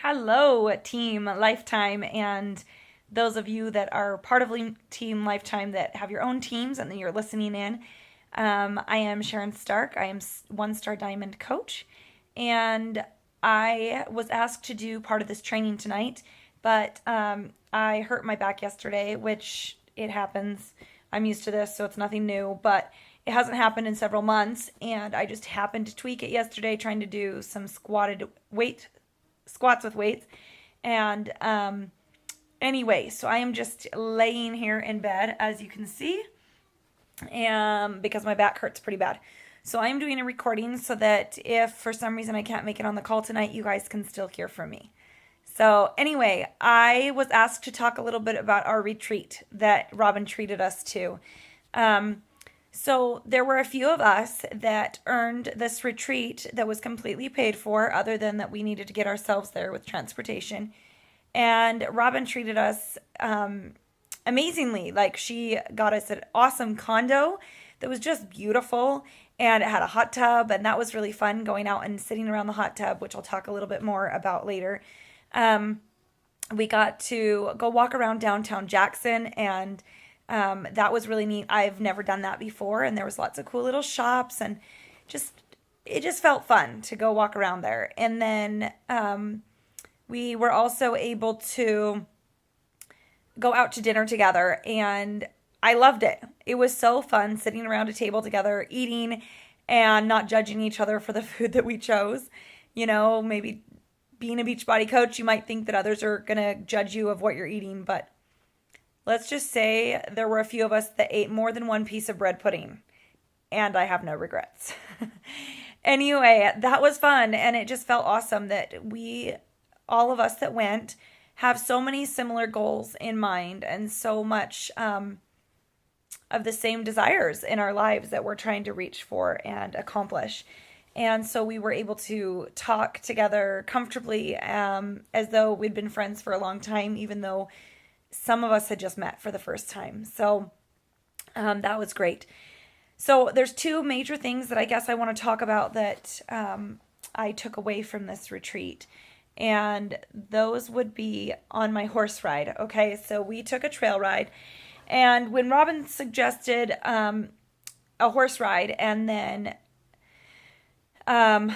Hello, Team Lifetime, and those of you that are part of Team Lifetime that have your own teams and then you're listening in. I am Sharon Stark. I am One Star Diamond Coach, and I was asked to do part of this training tonight, but I hurt my back yesterday, which it happens. I'm used to this, so it's nothing new, but it hasn't happened in several months, and I just happened to tweak it yesterday trying to do some squats with weights. And anyway, so I am just laying here in bed, as you can see, because my back hurts pretty bad. So I am doing a recording so that if for some reason I can't make it on the call tonight, you guys can still hear from me. So anyway, I was asked to talk a little bit about our retreat that Robin treated us to. So there were a few of us that earned this retreat that was completely paid for, other than that we needed to get ourselves there with transportation. And Robin treated us amazingly. Like, she got us an awesome condo that was just beautiful, and it had a hot tub, and that was really fun, going out and sitting around the hot tub, which I'll talk a little bit more about later. We got to go walk around downtown Jackson, and that was really neat. I've never done that before, and there was lots of cool little shops, and it just felt fun to go walk around there. And then we were also able to go out to dinner together, and I loved it. It was so fun sitting around a table together, eating, and not judging each other for the food that we chose. You know, maybe being a Beachbody coach, you might think that others are going to judge you of what you're eating, but let's just say there were a few of us that ate more than one piece of bread pudding, and I have no regrets. Anyway, that was fun, and it just felt awesome that all of us that went, have so many similar goals in mind, and so much of the same desires in our lives that we're trying to reach for and accomplish. And so we were able to talk together comfortably, as though we'd been friends for a long time, even though some of us had just met for the first time. So that was great. So there's two major things that I guess I want to talk about that I took away from this retreat. And those would be on my horse ride. Okay, so we took a trail ride. And when Robin suggested a horse ride, and then, oh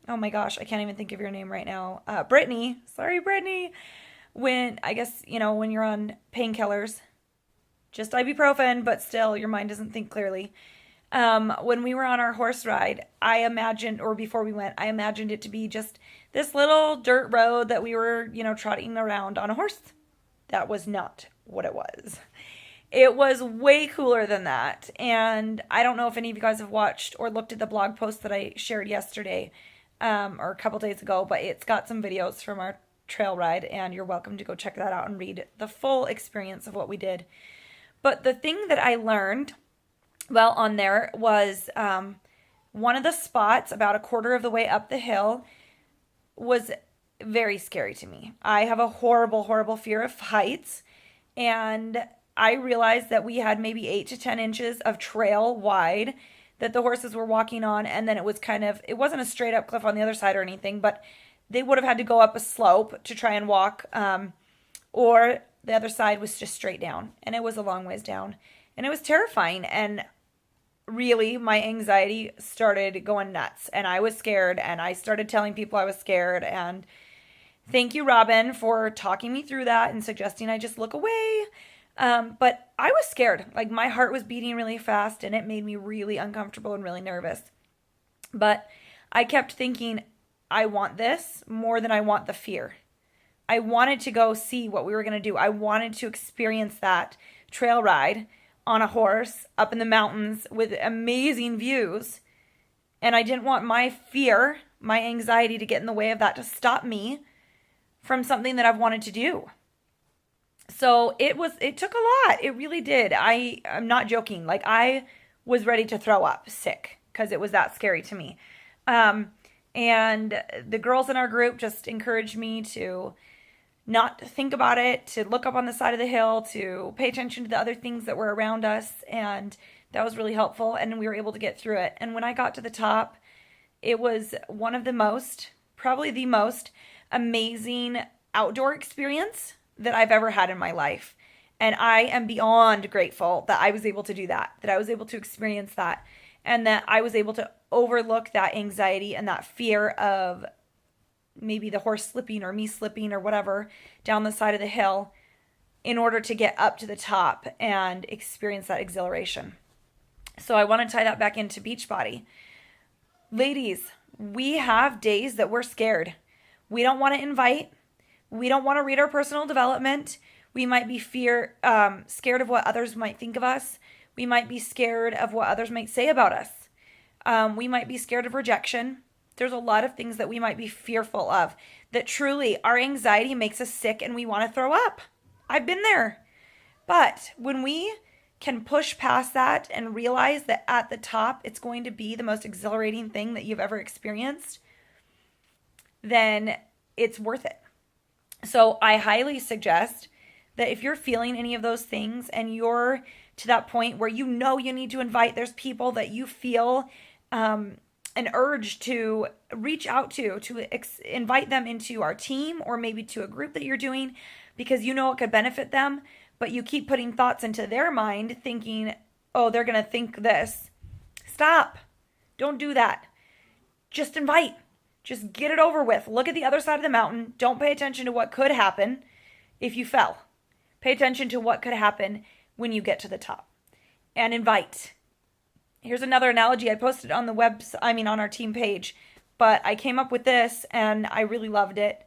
my gosh, I can't even think of your name right now. Brittany, sorry, Brittany. When you're on painkillers, just ibuprofen, but still your mind doesn't think clearly. When we were on our horse ride, before we went, I imagined it to be just this little dirt road that we were, trotting around on a horse. That was not what it was. It was way cooler than that. And I don't know if any of you guys have watched or looked at the blog post that I shared yesterday, or a couple days ago, but it's got some videos from our trail ride, and you're welcome to go check that out and read the full experience of what we did. But the thing that I learned while on there was one of the spots about a quarter of the way up the hill was very scary to me. I have a horrible, horrible fear of heights, and I realized that we had maybe 8 to 10 inches of trail wide that the horses were walking on, and then it wasn't a straight up cliff on the other side or anything, but they would have had to go up a slope to try and walk, or the other side was just straight down, and it was a long ways down, and it was terrifying. And really, my anxiety started going nuts, and I was scared, and I started telling people I was scared. And thank you, Robin, for talking me through that and suggesting I just look away. But I was scared. Like, my heart was beating really fast, and it made me really uncomfortable and really nervous. But I kept thinking, I want this more than I want the fear. I wanted to go see what we were going to do. I wanted to experience that trail ride on a horse up in the mountains with amazing views. And I didn't want my fear, my anxiety to get in the way of that, to stop me from something that I've wanted to do. So it took a lot. It really did. I'm not joking. Like, I was ready to throw up sick because it was that scary to me. And the girls in our group just encouraged me to not think about it, to look up on the side of the hill, to pay attention to the other things that were around us. And that was really helpful. And we were able to get through it. And when I got to the top, it was one of the most, probably the most amazing outdoor experience that I've ever had in my life. And I am beyond grateful that I was able to do that, that I was able to experience that, and that I was able to overlook that anxiety and that fear of maybe the horse slipping or me slipping or whatever down the side of the hill in order to get up to the top and experience that exhilaration. So I want to tie that back into Beachbody. Ladies, we have days that we're scared. We don't want to invite. We don't want to read our personal development. We might be scared of what others might think of us. We might be scared of what others might say about us. We might be scared of rejection. There's a lot of things that we might be fearful of, that truly our anxiety makes us sick and we want to throw up. I've been there. But when we can push past that and realize that at the top it's going to be the most exhilarating thing that you've ever experienced, then it's worth it. So I highly suggest that if you're feeling any of those things and you're to that point where you know you need to invite, there's people that you feel an urge to reach out to invite them into our team or maybe to a group that you're doing because you know it could benefit them, but you keep putting thoughts into their mind thinking, oh, they're going to think this. Stop. Don't do that. Just invite. Just get it over with. Look at the other side of the mountain. Don't pay attention to what could happen if you fell. Pay attention to what could happen when you get to the top. And invite. Here's another analogy I posted on on our team page, but I came up with this and I really loved it.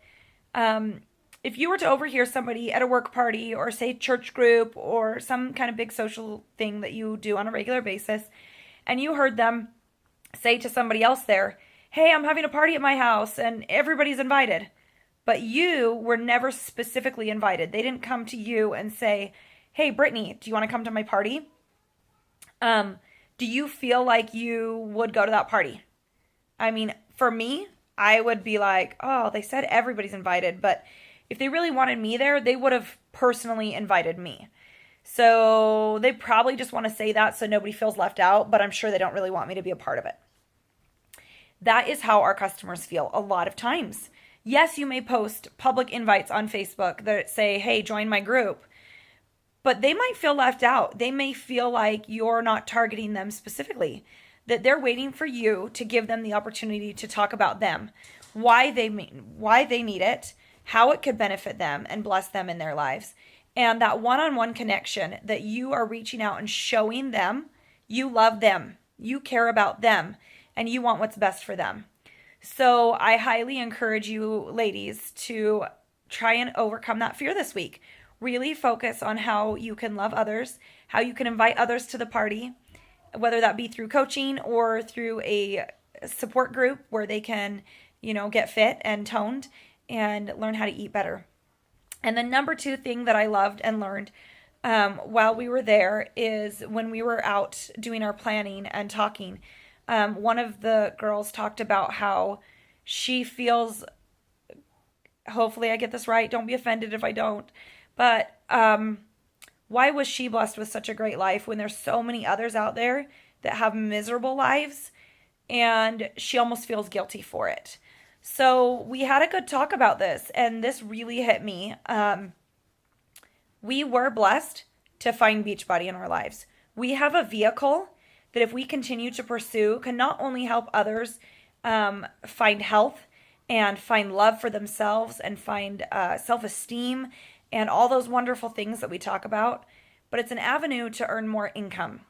If you were to overhear somebody at a work party or say church group or some kind of big social thing that you do on a regular basis, and you heard them say to somebody else there, hey, I'm having a party at my house and everybody's invited, but you were never specifically invited. They didn't come to you and say, hey, Brittany, do you want to come to my party? Do you feel like you would go to that party? I mean, for me, I would be like, oh, they said everybody's invited, but if they really wanted me there, they would have personally invited me. So they probably just want to say that so nobody feels left out, but I'm sure they don't really want me to be a part of it. That is how our customers feel a lot of times. Yes, you may post public invites on Facebook that say, hey, join my group. But they might feel left out. They may feel like you're not targeting them specifically, that they're waiting for you to give them the opportunity to talk about them, why they need it, how it could benefit them and bless them in their lives. And that one-on-one connection that you are reaching out and showing them you love them, you care about them, and you want what's best for them. So I highly encourage you ladies to try and overcome that fear this week. Really focus on how you can love others, how you can invite others to the party, whether that be through coaching or through a support group where they can, get fit and toned and learn how to eat better. And the number 2 thing that I loved and learned while we were there is when we were out doing our planning and talking, one of the girls talked about how she feels, hopefully I get this right, don't be offended if I don't, but why was she blessed with such a great life when there's so many others out there that have miserable lives, and she almost feels guilty for it? So we had a good talk about this, and this really hit me. We were blessed to find Beachbody in our lives. We have a vehicle that if we continue to pursue can not only help others find health and find love for themselves and find self-esteem and all those wonderful things that we talk about, but it's an avenue to earn more income.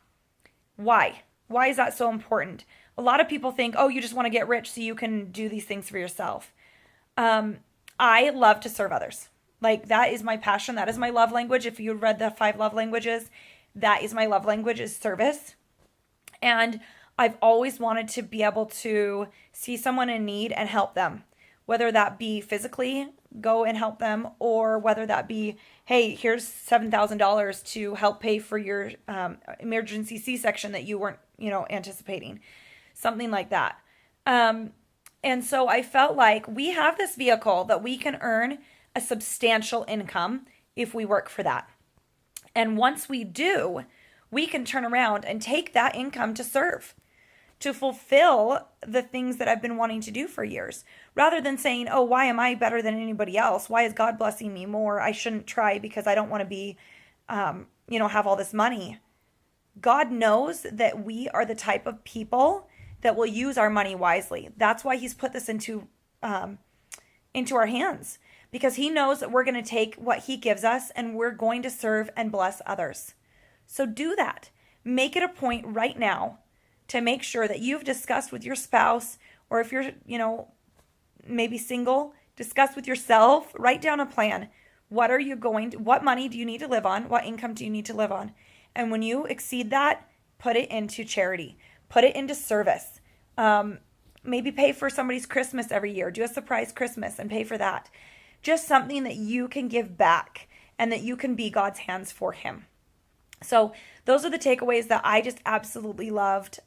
Why? Why is that so important? A lot of people think, oh, you just want to get rich so you can do these things for yourself. I love to serve others. Like, that is my passion. That is my love language. If you read the 5 love languages, that is my love language, is service. And I've always wanted to be able to see someone in need and help them, whether that be physically go and help them, or whether that be, hey, here's $7,000 to help pay for your emergency C-section that you weren't, anticipating, something like that. And so I felt like we have this vehicle that we can earn a substantial income if we work for that. And once we do, we can turn around and take that income to serve. to fulfill the things that I've been wanting to do for years, rather than saying, oh, why am I better than anybody else? Why is God blessing me more? I shouldn't try because I don't want to be, have all this money. God knows that we are the type of people that will use our money wisely. That's why he's put this into our hands, because he knows that we're going to take what he gives us and we're going to serve and bless others. So do that. Make it a point right now to make sure that you've discussed with your spouse, or if you're, maybe single, discuss with yourself, write down a plan. What money do you need to live on? What income do you need to live on? And when you exceed that, put it into charity, put it into service. Maybe pay for somebody's Christmas every year. Do a surprise Christmas and pay for that. Just something that you can give back and that you can be God's hands for him. So those are the takeaways that I just absolutely loved.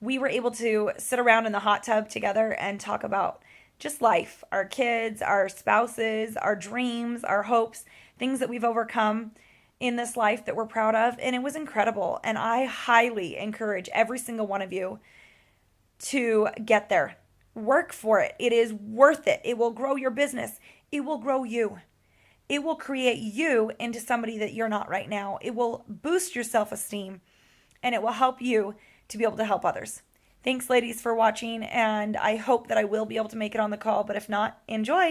We were able to sit around in the hot tub together and talk about just life, our kids, our spouses, our dreams, our hopes, things that we've overcome in this life that we're proud of. And it was incredible. And I highly encourage every single one of you to get there. Work for it. It is worth it. It will grow your business. It will grow you. It will create you into somebody that you're not right now. It will boost your self-esteem, and it will help you to be able to help others. Thanks, ladies, for watching, and I hope that I will be able to make it on the call, but if not, enjoy.